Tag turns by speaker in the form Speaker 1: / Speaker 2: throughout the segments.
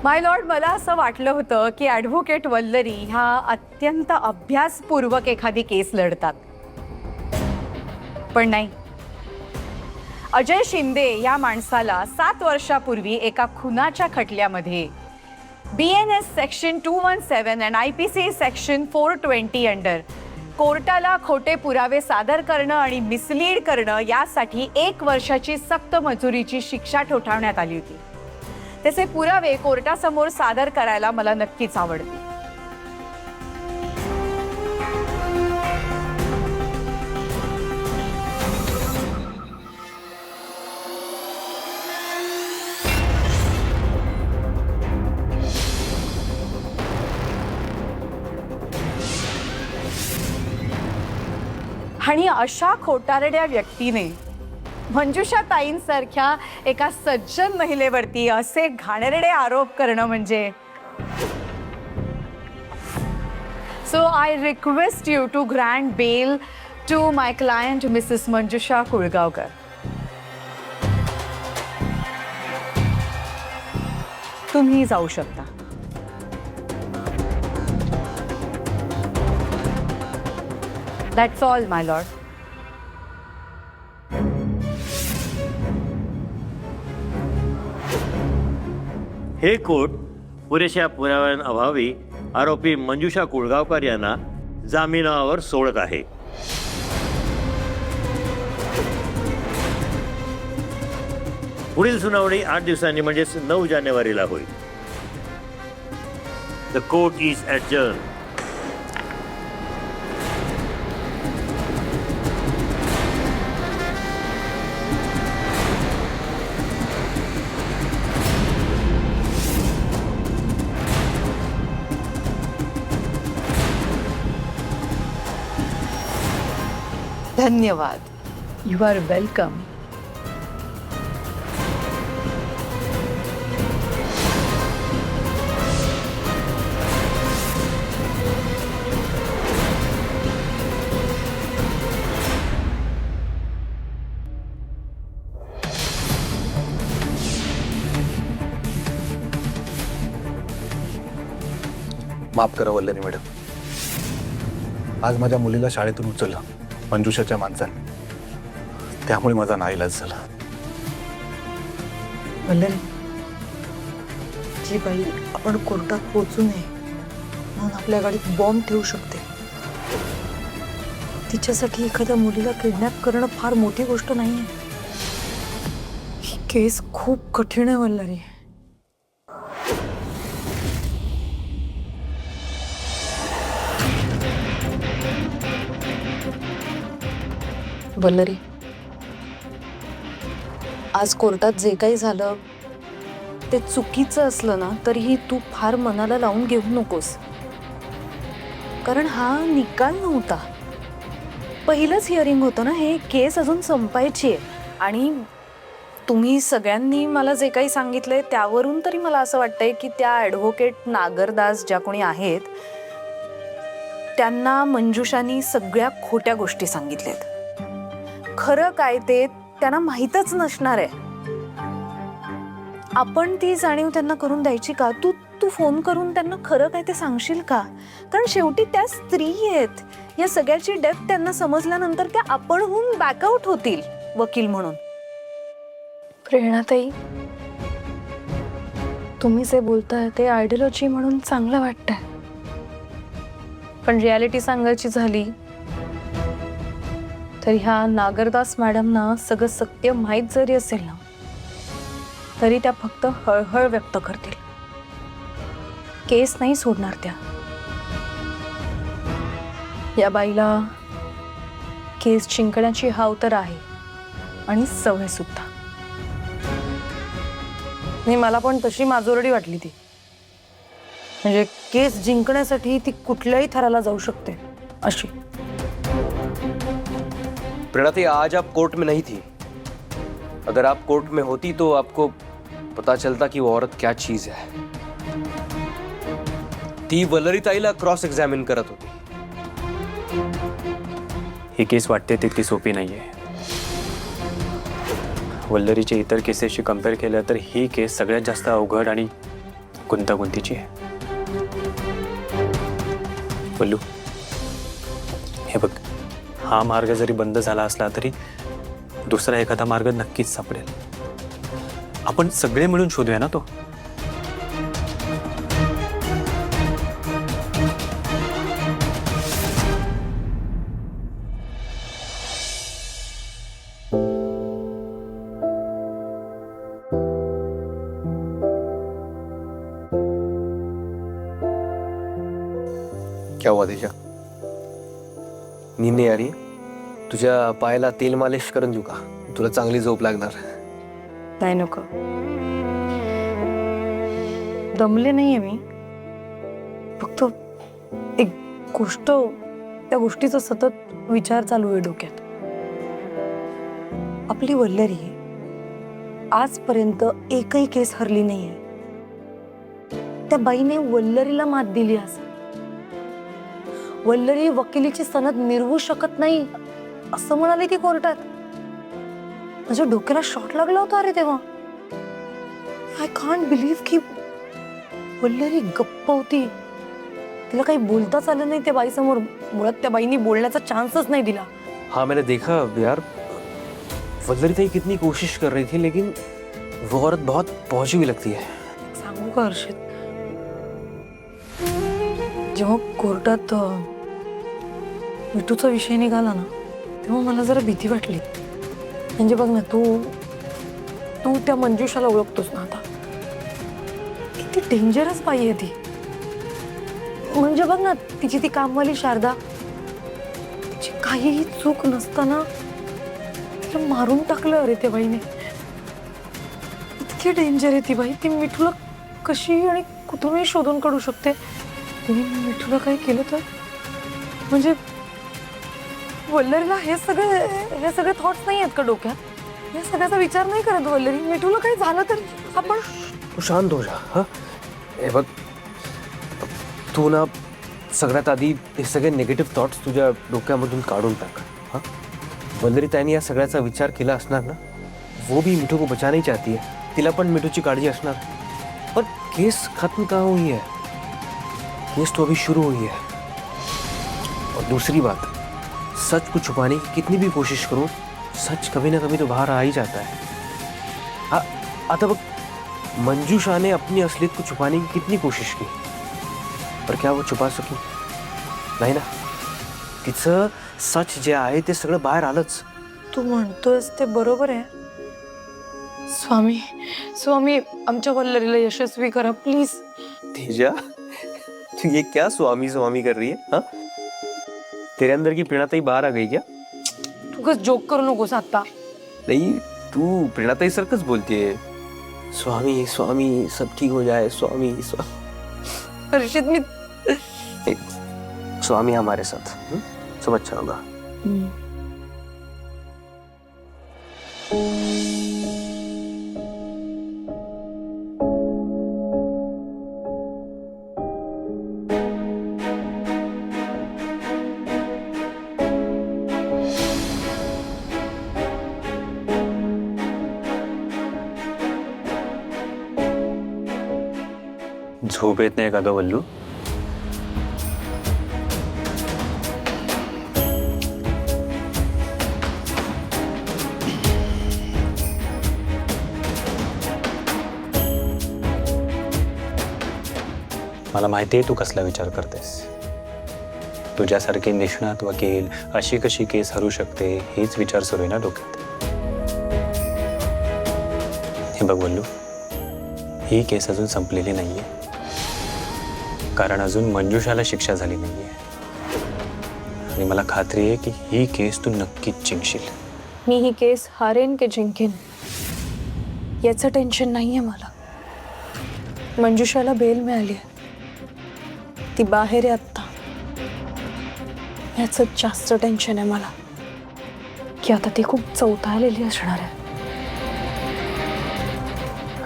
Speaker 1: माय Lord, मला असं वाटलं होतं की ॲडव्होकेट वल्लरी ह्या अत्यंत अभ्यासपूर्वक एखादी केस लढतात, पण नाही. अजय शिंदे या माणसाला 7 वर्षापूर्वी एका खुनाच्या खटल्यामध्ये BNS सेक्शन 217 आणि IPC सेक्शन 420 अंडर कोर्टाला खोटे पुरावे सादर करणं आणि मिसलीड करणं यासाठी 1 वर्षाची सक्त मजुरीची शिक्षा ठोठावण्यात आली होती. त्याचे पुरावे कोर्टासमोर सादर करायला मला नक्कीच आवडते. आणि अशा खोटारड्या व्यक्तीने मंजुषा ताईंसारख्या एका सज्जन महिलेवरती असे घाणेरडे आरोप करणं म्हणजे. So I request you to grant bail to my client Mrs Manjusha Kulgaonkar. तुम्ही जाऊ शकता. That's all, my lord.
Speaker 2: हे कोर्ट पुरेशा पुराव्यांअभावी आरोपी मंजुषा कुळगावकर यांना जामिनावर सोडत आहे. पुढील सुनावणी 8 दिवसांनी म्हणजेच 9 जानेवारीला होईल. The court is adjourn.
Speaker 1: धन्यवाद. You are welcome.
Speaker 3: माफ करा वल्लरी मॅडम, आज माझ्या मुलीला शाळेतून उचललं मंजुषाच्या माणसाने, त्यामुळे माझा नाईलाज झाला.
Speaker 4: वल्लरी, जी बाई आपण कोर्टात पोहोचू नये म्हणून आपल्या गाडीत बॉम्ब ठेवू शकते, तिच्यासाठी एखाद्या मुलीला किडनॅप करणं फार मोठी गोष्ट नाहीये. ही केस खूप कठीण आहे वल्लरी. वल्लरी, आज कोर्टात जे काही झालं ते चुकीचं असलं ना तरीही तू फार मनाला लावून घेऊ नकोस, कारण हा निकाल नव्हता. पहिलंच हिअरिंग होतं ना, हे केस अजून संपायची आहे. आणि तुम्ही सगळ्यांनी मला जे काही सांगितलंय त्यावरून तरी मला असं वाटतंय की त्या ॲडव्होकेट नागरदास ज्या कोणी आहेत त्यांना मंजुषानी सगळ्या खोट्या गोष्टी सांगितल्यात. खरं काय ते त्यांना माहीतच नसणार आहे. आपण ती जाणीव त्यांना करून द्यायची का? तू फोन करून त्यांना खरं काय ते सांगशील का? कारण शेवटी त्या स्त्री आहेत. या सगळ्याची डेप्थ त्यांना समजल्यानंतर त्या आपणहून बॅकआउट होतील वकील म्हणून.
Speaker 5: प्रेरणाताई, तुम्ही जे बोलताय ते आयडियोलॉजी म्हणून चांगलं वाटतंय, पण रियालिटी सांगायची झाली तर ह्या नागरदास मॅडमना सगळं सत्य माहीत जरी असेल ना तरी त्या फक्त हळहळ व्यक्त करतील. केस नाही सोडणार त्या. या बाईला केस जिंकण्याची हाव तर आहे आणि सवय सुद्धा.
Speaker 4: नाही, मला पण तशी माजोरडी वाटली ती. म्हणजे केस जिंकण्यासाठी ती कुठल्याही थराला जाऊ शकते अशी.
Speaker 6: प्रेरणाताई, आज आप कोर्ट में नहीं थी. अगर आप कोर्ट में होती तो आपको पता चलता कि वो औरत क्या चीज है. ती वल्लरी ताईला क्रॉस एक्झामिन करत होती.
Speaker 7: ही केस वाटते तितकी सोपी नाहीये. वल्लरीच्या इतर केसेसशी कम्पेअर केलं तर ही केस सगळ्यात जास्त अवघड आणि गुंतागुंतीची आहे. वल्लू, हे बघ, हा मार्ग जरी बंद झाला असला तरी दुसरा एखादा मार्ग नक्कीच सापडेल. आपण सगळे मिळून शोधूया ना तो.
Speaker 6: क्या हुआ तेजा? नींद नहीं आ रही है? तुझ्या पायाला तेल मालिश करून देऊ का? तुला चांगली झोप लागणार.
Speaker 5: नाही नको, दमले नाहीये मी. फक्त एक गोष्ट, त्या गोष्टीचा सतत विचार चालू आहे डोक्यात. आपली वल्लरी आजपर्यंत एकही केस हरली नाहीये. त्या बाईने वल्लरीला मात दिली. असं वल्लरी वकिलीची सनद मिरवू शकत नाही असं म्हणाले ती कोर्टात. माझ्या डोक्याला शॉट लागला होता अरे तेव्हा. आय कांट बिलीव्ह की वल्लरी गप्प होती. तिला काही बोलताच आलं नाही त्या बाईसमोर. मुळात त्या बाईनी बोलण्याचा चान्सच नाही दिला.
Speaker 6: हाँ, मैंने देखा यार, वल्लरी ताई कितनी कोशिश कर रही थी, लेकिन वो औरत बहुत पहुंची हुई लगती है.
Speaker 5: सांगू का हर्षित, जेव्हा कोर्टात मिठूचा विषय निघाला ना, तेव्हा मला जरा भीती वाटली. म्हणजे बघ ना, तू त्या मंजुषाला ओळखतोस ना आता. किती डेंजरस बाई आहे ती. म्हणजे बघ ना, तिची ती कामवाली शारदा, तिची काहीही चूक नसताना तिला मारून टाकलं अरे त्या बाईने. इतकी डेंजर आहे ती बाई. ती मिठूला कशी आणि कुठूनही शोधून काढू शकते. तिने मिठूला काही केलं तर म्हणजे वल्लरीला हे सगळे थॉट्स नाही आहेत का डोक्यात? या सगळ्याचा विचार नाही करत वल्लरी. मिठूला काही झालं तर आपण.
Speaker 6: तू शांत हो जा. हा, हे बघ, तू ना सगळ्यात आधी हे सगळे निगेटिव्ह थॉट्स तुझ्या डोक्यामधून काढून टाक. हा, वल्लरी ताईने या सगळ्याचा विचार केला असणार ना. वो भी मिठू को बचाना ही चाहती है. तिला पण मिठूची काळजी असणार. पर केस खत्म कहाँ हुई है? केस तो अभी शुरू हुई है. और दूसरी बात, सच को छुपाने की कितनी भी कोशिश करो, सच कभी ना कभी तो बाहर आ ही जाता है. आता बघ, मंजूषा ने अपनी असलियत को छुपाने की कितनी कोशिश की, पर क्या वो छुपा सकी? नाही ना. तिचं सच जे आहे ते सगळं बाहेर आलंच.
Speaker 5: तू म्हणतोयस ते बरोबर आहे. स्वामी आमच्या वल्लरीला यशस्वी करा प्लीज.
Speaker 6: तेजा, तू ये क्या स्वामी स्वामी कर रही है? हाँ, तेरे अंदर की प्रेरणाताई बाहर आ गई क्या?
Speaker 5: तू कस जोक करू नकोस आता.
Speaker 6: नहीं, तू प्रेरणाताई सरकस बोलती है. स्वामी स्वामी सब ठीक हो जाए, स्वामी स्वामी.
Speaker 5: हर्षित मी
Speaker 6: स्वामी हमारे साथ, सब अच्छा होगा.
Speaker 7: झोप येत नाही का ग वल्लू? मला माहिती आहे तू कसला विचार करतेस. तुझ्यासारखे निष्णात वकील अशी कशी केस हरू शकते हेच विचार सुरू आहे ना डोक्यात. हे बघ वल्लू, ही केस अजून संपलेली नाहीये. कारण अजून मंजुषाला शिक्षा झाली नाहीये. आणि मला खात्री आहे की ही केस तू नक्कीच जिंकशील.
Speaker 5: मी ही केस हारेन की जिंकेन याचं टेन्शन नाहीये मला. मंजुषाला बेल मिळाली आहे, ती बाहेर आहे आत्ता. याचं जास्त टेन्शन आहे मला की आता ती खूप चौथाळलेली असणार आहे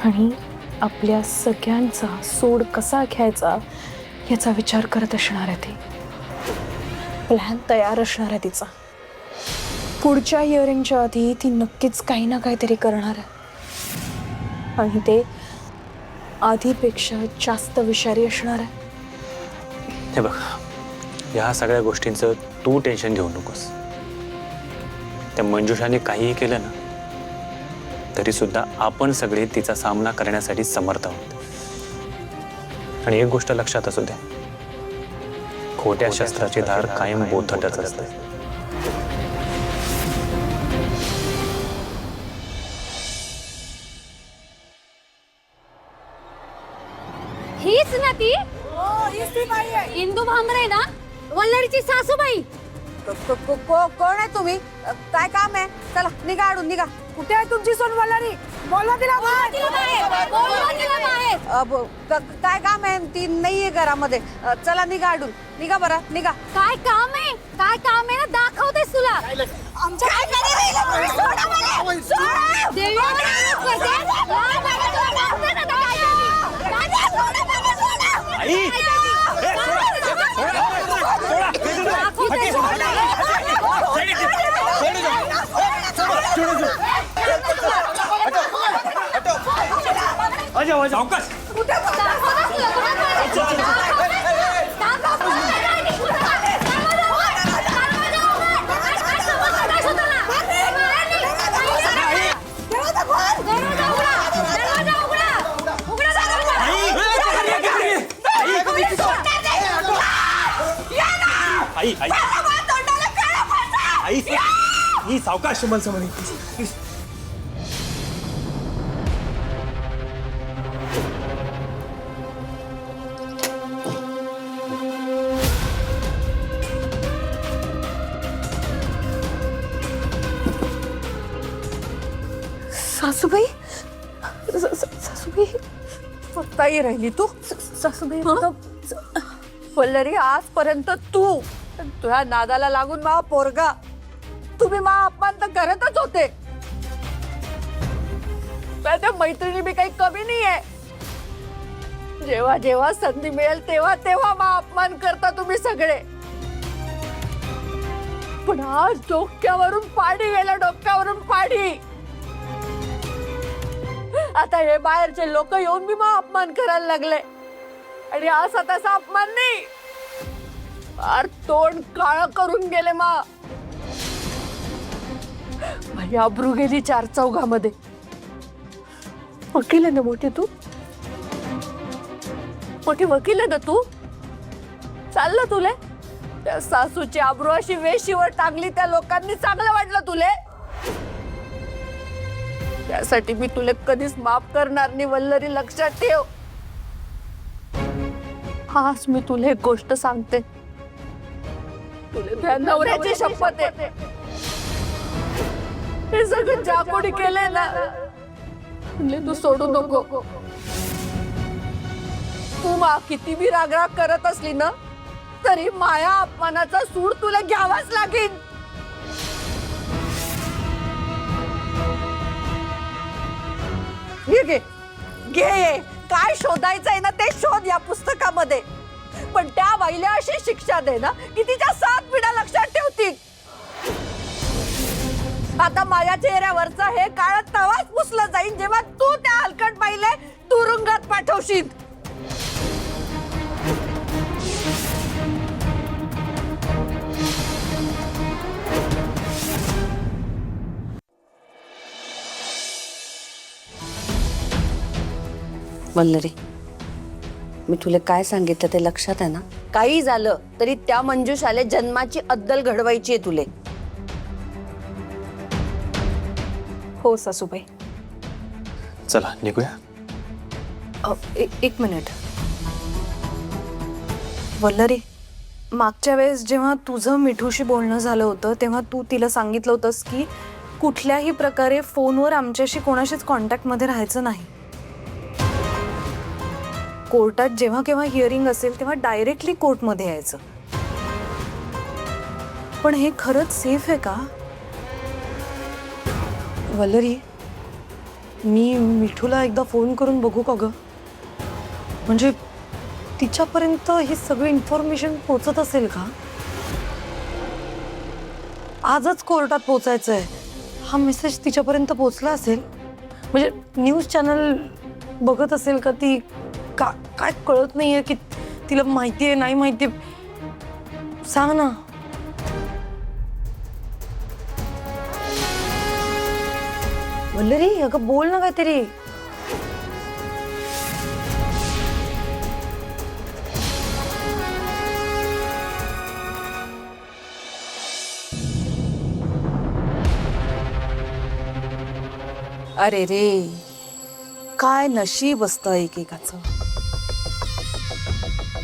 Speaker 5: आणि आपल्या सगळ्यांचा सोड कसा घ्यायचा याचा विचार करत असणार आहे. ती प्लॅन तयार असणार आहे तिचा. पुढच्या हिअरिंगच्या आधी ती नक्कीच काही ना काहीतरी करणार आहे आणि आधीपेक्षा जास्त विषारी असणार आहे.
Speaker 7: हे बघ, ह्या सगळ्या गोष्टींचं तू टेन्शन घेऊ नकोस. त्या मंजुषाने काहीही केलं ना तरी सुद्धा आपण सगळे तिचा सामना करण्यासाठी समर्थ आहोत. आणि एक गोष्ट लक्षात असू दे, खोट्या शस्त्राची धार कायम बोथटच असते.
Speaker 8: हीच ना ती इंदू भांबरे ना, वल्लरीची सासूबाई.
Speaker 1: कोण आहे तुम्ही? काय काम आहे? चला निघा, आडून निघा. कुठे आहे तुमची सोन वल्लरी? बोला तिला काय काम आहे? ती नाहीये घरामध्ये. चला निघा, आडून निघा, बरं निघा.
Speaker 8: काय काम आहे? काय काम आहे ना, दाखवतेस तुला. आमच्या
Speaker 6: सावकाश मला
Speaker 5: सासूबाई, सासूबाई
Speaker 1: स्वतःही राहिली तू.
Speaker 5: सासूबाई
Speaker 1: वल्लरी, आजपर्यंत तू तुझ्या नादाला लागून मा पोरगा, तुम्ही मा अपमान तर करतच होते. त्या मैत्रिणी बी काही कमी नाहीये. जेव्हा जेव्हा संधी मिळेल तेव्हा तेव्हा मा अपमान करता तुम्ही सगळे. पण आज डोक्यावरून पाडी गेला, डोक्यावरून पाडी. आता हे बाहेरचे लोक येऊन मी मा अपमान करायला लागले. आणि असा तसा अपमान नाही, फार तोंड काळ करून गेले मा. माझी अब्रू गेली 4 चौघामध्ये. वकील आहे ना मोठी तू, मोठी वकील आहे ना तू. चाललं तुले त्या सासूची अब्रू अशी वेशीवर टांगली, त्या लोकांनी चांगलं वाटलं तुले. त्यासाठी मी तुला कधीच माफ करणार नाही वल्लरी, लक्षात ठेव. आज मी तुला एक गोष्ट सांगते, तुला तुझ्या नवऱ्याची शपथ आहे. हे सगळं ज्या कोणी केलंय ना, तू सोडू नको. तू मा किती बी रागराग करत असली ना तरी माया अपमानाचा सूड तुला घ्यावाच लागेल. घे घे, काय शोधायचंय ना ते शोध या पुस्तकामध्ये. पण त्या बाईला अशी शिक्षा दे ना की तिच्या 7 पिढ्या लक्षात ठेवतील. आता माझ्या चेहऱ्यावरचा हे काळ तवाच पुसलं जाईल जेव्हा तू त्या हलकट बाईला तुरुंगात पाठवशील.
Speaker 4: वल्लरी, मी तुला काय सांगितलं ते लक्षात आहे ना? काही झालं तरी त्या मंजुषाला जन्माची अद्दल घडवायची आहे तुले.
Speaker 5: हो सासूबाई.
Speaker 7: चला निघूया.
Speaker 5: एक मिनिट वल्लरी, मागच्या वेळेस जेव्हा तुझं मिठूशी बोलणं झालं होतं तेव्हा तू तिला सांगितलं होतंस की कुठल्याही प्रकारे फोनवर आमच्याशी कोणाशीच कॉन्टॅक्टमध्ये राहायचं नाही. कोर्टात जेव्हा केव्हा हिअरिंग असेल तेव्हा डायरेक्टली कोर्टमध्ये यायचं. पण हे खरंच सेफ आहे का? वल्लरी, मी मिठूला एकदा फोन करून बघू का गं? म्हणजे तिच्यापर्यंत ही सगळी इन्फॉर्मेशन पोहोचत असेल का? आजच कोर्टात पोहोचायचं आहे. हा मेसेज तिच्यापर्यंत पोहोचला असेल म्हणजे न्यूज चॅनल बघत असेल का ती काय कळत नाहीये की तिला माहितीये नाही माहितीये सांग ना. वल्लरी अगं बोल ना काहीतरी.
Speaker 4: अरे रे काय नशीब असतं एकेकाचं.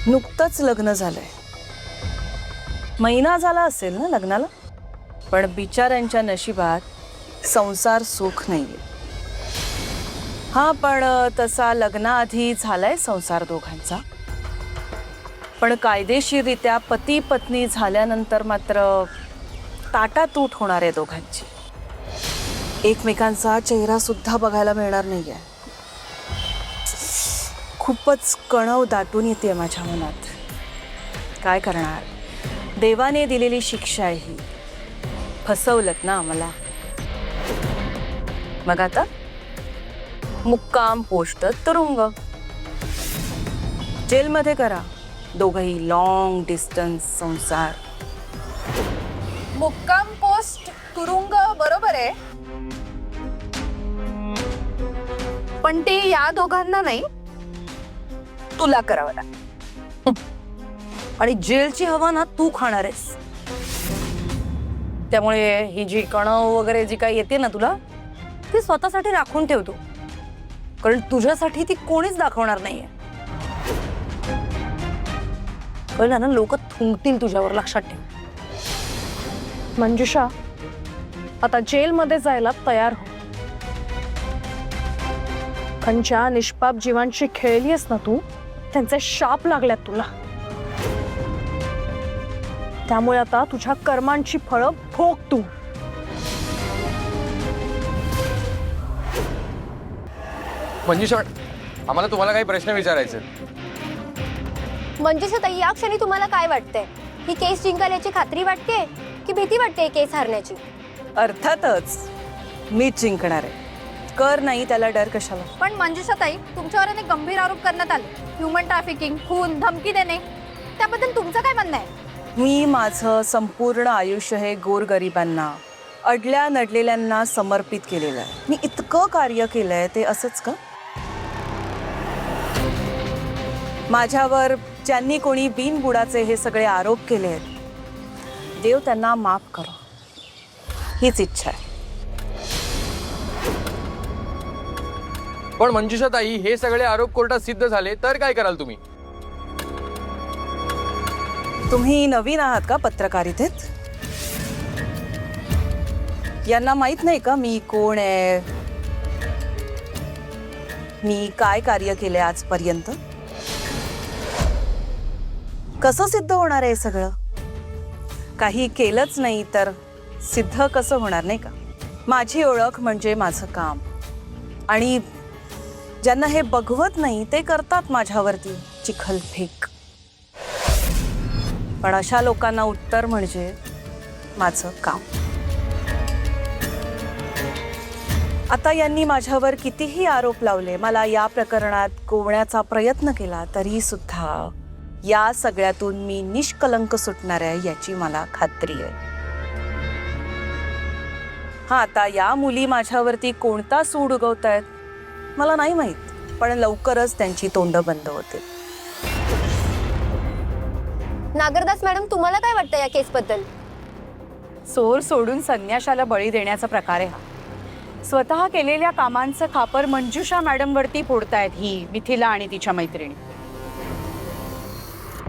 Speaker 4: नुकतंच लग्न झालंय, महिना झाला असेल ना लग्नाला, पण बिचाऱ्यांच्या नशिबात संसार सुख नाहीये. हा पण तसा लग्नाआधी झालाय संसार दोघांचा, पण कायदेशीररित्या पती पत्नी झाल्यानंतर मात्र ताटातूट होणार आहे दोघांची. एकमेकांचा चेहरा सुद्धा बघायला मिळणार नाहीये. खूपच कणव दाटून येते माझ्या मनात. काय करणार, देवाने दिलेली शिक्षा आहे ही. फसवलत ना मला. मग आता मुक्काम पोस्ट तुरुंग. जेलमध्ये करा दोघही लॉंग डिस्टन्स संसार.
Speaker 1: मुक्काम पोस्ट तुरुंग बरोबर आहे, पण ते या दोघांना नाही,
Speaker 4: तुला करावं लागेल. आणि जेलची हवा ना तू खाणार आहेस. त्यामुळे ही जी कणव वगैरे जी काही येते ना तुला, ती स्वतःसाठी राखून ठेवतो, कारण तुझ्यासाठी ती कोणीच दाखवणार नाहीये. कळलं ना, लोक थुंकतील तुझ्यावर, लक्षात ठेव.
Speaker 5: मंजुषा आता जेलमध्ये जायला तयार हो. कारण ज्या निष्पाप जीवांशी खेळलीस ना तू, त्यांचे शाप लागल्यात तुला. त्यामुळे आता तुझ्या कर्मांची फळं भोग तू.
Speaker 6: मंजुषा, आम्हाला तुम्हाला काही प्रश्न विचारायचे.
Speaker 8: मंजुषा ताई, या क्षणी तुम्हाला काय वाटतंय? ही केस जिंकण्याची खात्री वाटते की भीती वाटते केस हारण्याची?
Speaker 4: अर्थातच मीच जिंकणार आहे. कर नाही त्याला डर कशाला.
Speaker 8: पण मंजुषा ताई, तुमच्यावर अनेक गंभीर आरोप करण्यात आले. ह्युमन ट्रॅफिकिंग, खून, धमकी देणे, त्याबद्दल तुमचं काय म्हणणं आहे?
Speaker 4: मी माझं संपूर्ण आयुष्य हे गोरगरिबांना, अडल्या नडलेल्यांना समर्पित केलेलं आहे. मी इतकं कार्य केलंय ते असंच का? माझ्यावर ज्यांनी कोणी बिनबुडाचे हे सगळे आरोप केले आहेत, देव त्यांना माफ करो, हीच इच्छा आहे.
Speaker 6: पण मंजुषा ताई, हे सगळे आरोप कोर्टात सिद्ध झाले तर काय कराल तुम्ही?
Speaker 4: तुम्ही नवीन आहात का पत्रकारितेत? यांना माहित नाही का मी कोण आहे, मी काय कार्य केले आजपर्यंत? कसं सिद्ध होणार आहे सगळं? काही केलंच नाही तर सिद्ध कसं होणार, नाही का? माझी ओळख म्हणजे माझं काम, आणि ज्यांना हे बघवत नाही ते करतात माझ्यावरती चिखलफेक. पण अशा लोकांना उत्तर म्हणजे माझं काम. आता यांनी माझ्यावर कितीही आरोप लावले, मला या प्रकरणात गोवण्याचा प्रयत्न केला, तरी सुद्धा या सगळ्यातून मी निष्कलंक सुटणार आहे याची मला खात्री आहे. हा, आता या मुली माझ्यावरती कोणता सूड उगवतायत मला नाही माहित, पण लवकरच त्यांची तोंड बंद होते.
Speaker 8: नागरदास मॅडम, तुम्हाला काय वाटतं या केसबद्दल?
Speaker 1: चोर सोडून संन्याशाला बळी देण्याचा प्रकार आहे हा. स्वतः केलेल्या कामांचं खापर मंजुषा मॅडमवरती फोडतायत ही मिथिला आणि तिच्या मैत्रिणी.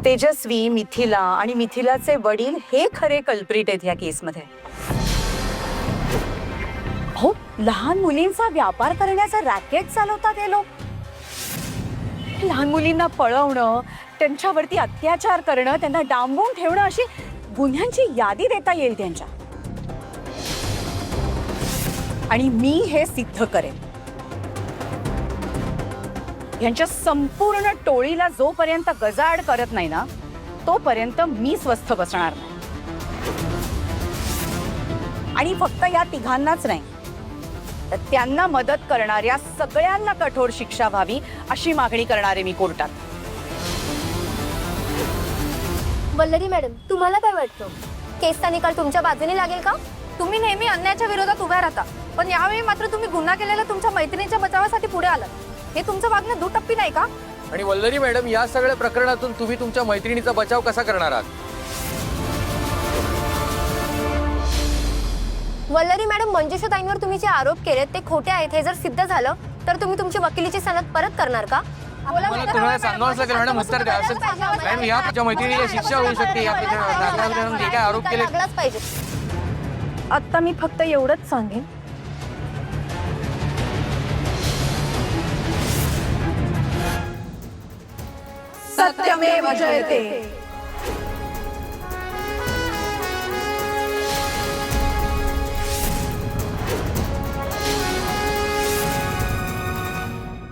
Speaker 1: तेजस्वी, मिथिला आणि मिथिलाचे वडील हे खरे कल्प्रिट आहेत या केसमध्ये. हो, लहान मुलींचा व्यापार करण्याचा रॅकेट चालवतात हे लोक. लहान मुलींना पळवणं, त्यांच्यावरती अत्याचार करणं, त्यांना डांबून ठेवणं, अशी गुन्ह्यांची यादी देता येईल त्यांच्या. आणि मी हे सिद्ध करेन. यांच्या संपूर्ण टोळीला जोपर्यंत गजाआड करत नाही ना, तोपर्यंत मी स्वस्थ बसणार नाही. आणि फक्त या तिघांनाच नाही, तर त्यांना मदत करणाऱ्या सगळ्यांना कठोर शिक्षा व्हावी अशी मागणी करणारे मी कोर्टात.
Speaker 9: वल्लरी मॅडम, तुम्हाला काय वाटतं? केसचा निकाल तुमच्या बाजूने लागेल का?
Speaker 8: तुम्ही नेहमी अन्यायाच्या विरोधात उभ्या राहता, पण यावेळी मात्र तुम्ही गुन्हा केलेल्या तुमच्या मैत्रिणीच्या बचावासाठी पुढे आलात. हे तुमचं वागणं दुटप्पी नाही का?
Speaker 10: आणि वल्लरी मॅडम, या सगळ्या प्रकरणातून तुम्ही तुमच्या मैत्रिणीचा बचाव कसा करणार आहात?
Speaker 9: वल्लरी मॅडम, मंजुषा ताईंवर तुम्ही जे आरोप केलेत ते खोटे आहेत हे जर सिद्ध झालं तर तुम्ही तुमची वकिलीची सनद परत करणार का?
Speaker 10: मला तुम्हाला सांगावंच लागेल मॅडम, उत्तर द्या. मॅडम, या तुमच्या मैत्रिणीला शिक्षा होऊ शकते. या जे काय आरोप केले
Speaker 9: लागलाच पाहिजे.
Speaker 5: आत्ता मी फक्त एवढंच सांगेन,
Speaker 1: सत्यमेव जयते.